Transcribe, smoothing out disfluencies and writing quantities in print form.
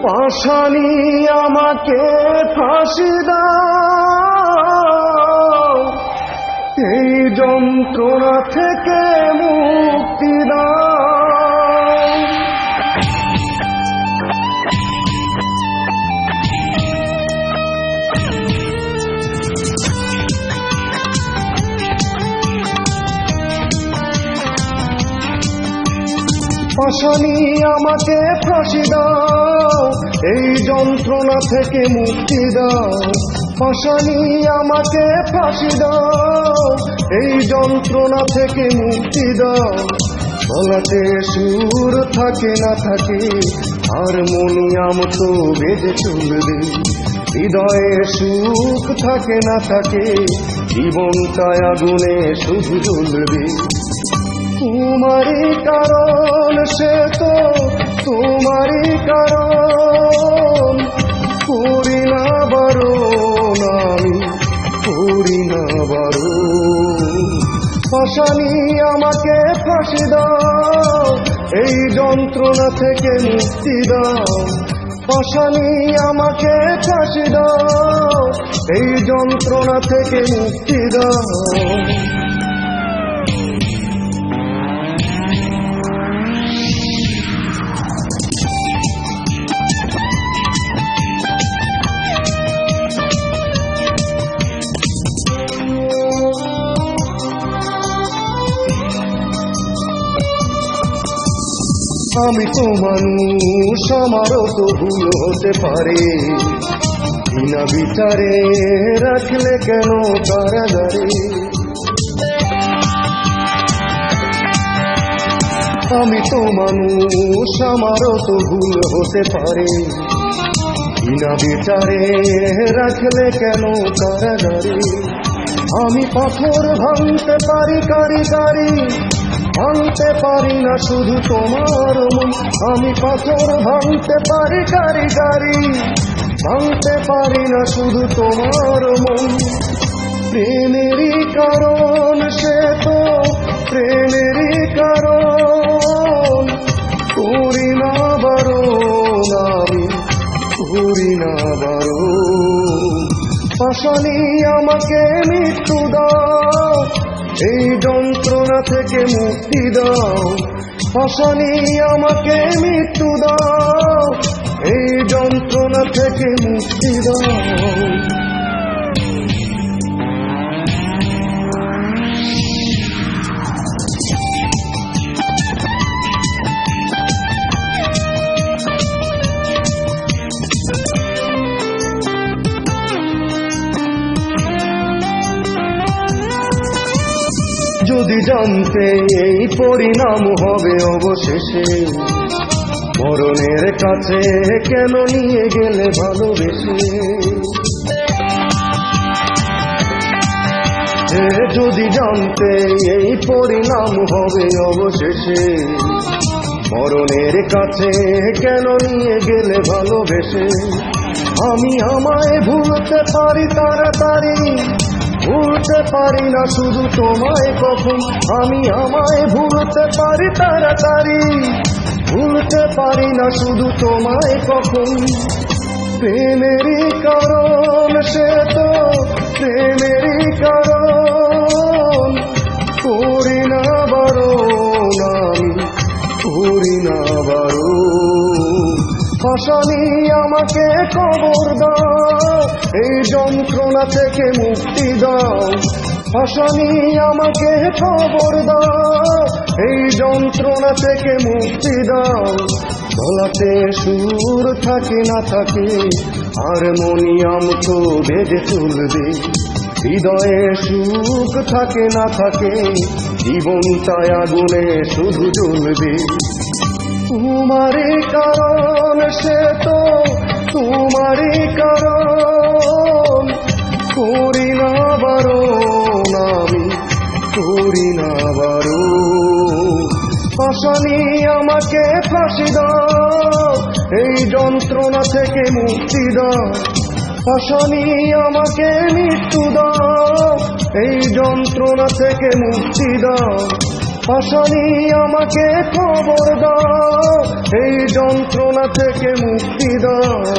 পাশানি আমাকে ফাঁসি দাও, এই যন্ত্রণা থেকে মুক্তি দাও। পাশানি আমাকে ফাঁসি দাও, এই যন্ত্রণা থেকে মুক্তি দাও। পাশানি আমাকে ফাঁসি দাও, এই যন্ত্রণা থেকে মুক্তি দাও। গলাতে সুর থাকে না থাকে, হারমোনিয়াম তো বেজে চলবে। হৃদয়ে সুখ থাকে না থাকে, জীবনটা আগুনে শুধু জ্বলবে। তোমারই কারণ সে তো তোমারই কারণ, করি না বারণ আমি, করি না বারণ। পাশানি আমাকে ফাঁসি দাও, এই যন্ত্রণা থেকে মুক্তি দাও। পাশানি আমাকে ফাঁসি দাও, এই যন্ত্রণা থেকে মুক্তি দাও। আমি তো মানুষ, আমারও তো ভুল হতে পারে। বিনা বিচারে রাখলে কেন কারাগারে? আমি তো মানুষ, আমারও তো ভুল হতে পারে। বিনা বিচারে রাখলে কেন কারাগারে? আমি পাথর ভাঙতে পারি কারিগরি, ভাঙতে পারি না শুধু তোমার মন। আমি পাথর ভাঙতে পারি কারিগরি, ভাঙতে পারি না শুধু তোমার মন। প্রেমেরই কারণ সে তো প্রেমেরই কারণ, করি না বারণ আমি, করি না বারণ। পাশানি আমাকে মৃত্যু দাও, এই যন্ত্রণা থেকে মুক্তি দাও। পাশানি আমাকে মৃত্যু দাও, এই যন্ত্রণা থেকে মুক্তি দাও। যদি জানতে এই পরিণাম হবে অবশেষে, মরণের কাছে কেন নিয়ে গেলে ভালোবেসে? যদি জানতে এই পরিণাম হবে অবশেষে, মরণের কাছে কেন নিয়ে গেলে ভালোবেসে? আমি আমায় ভুলতে পারি তাড়াতাড়ি, ভুলতে পারি না শুধু তোমায় কখন। আমি আমায় ভুলতে পারি তাড়াতাড়ি, ভুলতে পারি না শুধু তোমায় কখন। প্রেমেরই কারণ সে তো প্রেমেরই কারণ, করি না বারণ আমি, করি না বারণ। পাশানি আমাকে কবর দাও, এই যন্ত্রণা থেকে মুক্তি দাও। পাশানি আমাকে কবর দাও, এই যন্ত্রণা থেকে মুক্তি দাও। গলাতে সুর থাকে না থাকে, হারমোনিয়াম তো বেজে চলবে। হৃদয়ে সুখ থাকে না থাকে, জীবনটা আগুনে শুধু জ্বলবে। তোমারই কারণ সে তো তোমারই কারণ, করি না বারণ আমি, করি না বারণ। পাশানি আমাকে ফাঁসি দাও, এই যন্ত্রণা থেকে মুক্তি দাও। পাশানি আমাকে মৃত্যু দাও, এই যন্ত্রণা থেকে মুক্তি দাও। পাশানি আমাকে খবর দাও, এই যন্ত্রণা থেকে মুক্তি দাও।